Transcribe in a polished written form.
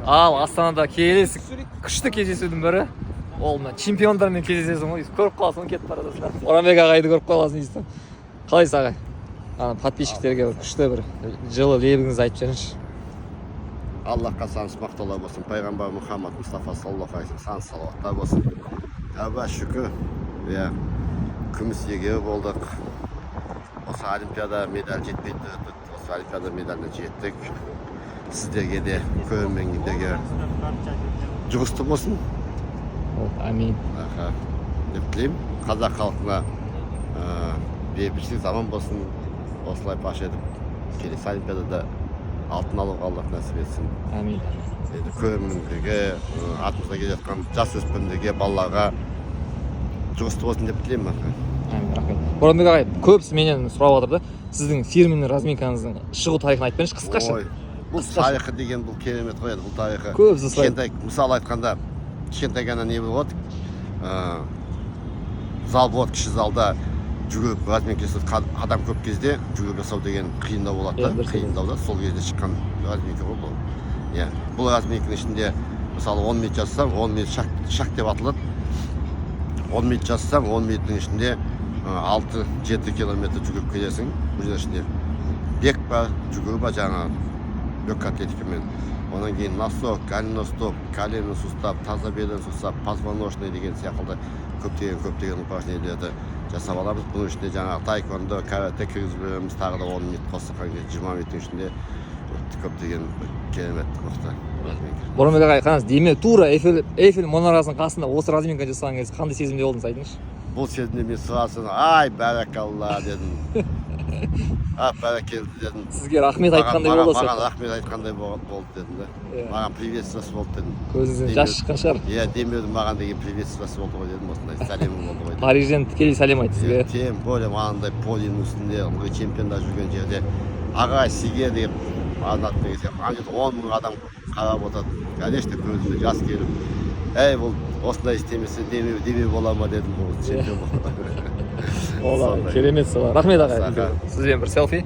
Ал Астанада келесі күшті кездесудің бірі. Ол мына чемпиондармен кездесесің ғой. Көріп қаласың, кетіп бара жатырсың. Оранбек ағайды көріп қаласың дейсің. Қалайсыз ағай? Подписчиктерге күшті бір жылы лебіңізді айтып жіберіңізші. Аллахқа сансыз мақтаулар болсын. Пайғамбар Мұхаммад Мұстафа саллаллаху алейхи вассалам сансыз салауаттар болсын. Тәуба шүкір. Иә. Күміс иегері болдық. Осы олимпиада медаль жетпейді. Осы олимпиада медаліне жеттік. Сіздерге де көрермендерге жұғысты болсын. Амин. Деп тілеймін. Қазақ халқына бейбітшілік заман болсын. Осылай паш етіп келесі олимпиадада алтын алуға Аллах нәсіп етсін. Амин. Көрермендерге, артымызда келе жатқан жасөспірімдерге, балаларға жұғысты болсын деп тілеймін. Амин, рахмет. Оранбек ағай, көбісі менен сұрап жатыр да, сіздің фирменный разминкаңыздың шығу тарихын айтып беріңізші қысқаша. Бұл тарихы деген бұл керемет қой енді, бұл тарихы. Көбісі кішкентай, мысалы айтқанда, кішкентай ғана не болады? Зал болады, кіші залда жүгіріп разминка жасап, адам көп кезде жүгіріп жасау деген қиындау болады да, қиындау да, сол кезде шыққан разминка ғой бұл. Иә, бұл разминканың ішінде мысалы 10 минут жасасаң, 10 минут шақ деп атылады. 10 минут жасасаң, 10 минуттың ішінде 6-7 километр жүгіріп келесің. Бұл ішінде бег бар, жүгіру бар жаңағы легкая атлетикамен. Онан кейін носок, голеностоп, коленный сустав, тазобедренный сустав, позвоночный деген сияқты көптеген упражнениялерді жасап аламыз. Бұның ішінде жаңағы таэквондо, карате кіргізіп береміз, тағы да 10 минут қосқан кезде 20 минуттың ішінде көптеген керемет мықты разминка. Оранбек ағай, қараңыз, демек тура Эйфель мұнарасының қасында осы разминка жасаған кезде қандай сезімде болдыңыз, айтыңызшы? Бұл сезімде мен сұрасың, ай бәрекалла дедім. Бәрекелді дедім. Сізге рахмет айтқандай болды. Маған рахмет айтқандай болды дедім да. Маған приветствосы болды дедім. Көзіңізден жас шыққан шығар. Иә, демеудің маған деген приветствосы болды ғой дедім, осындай сәлемі болды ғой. Парижден тікелей сәлем айтты сізге. Тем более маңандай полиның үстінде, чемпиондар жүрген жерде ағай сізге деп азат деген ана жерде 10 мың адам қарап отырды. Конечно, көзіме жас келіп, әй бұл осындай істемесе демеу бола ма дедім, бұл чемпион болды. Керемет сала. Рахмет ағай. Сізбен бір селфи.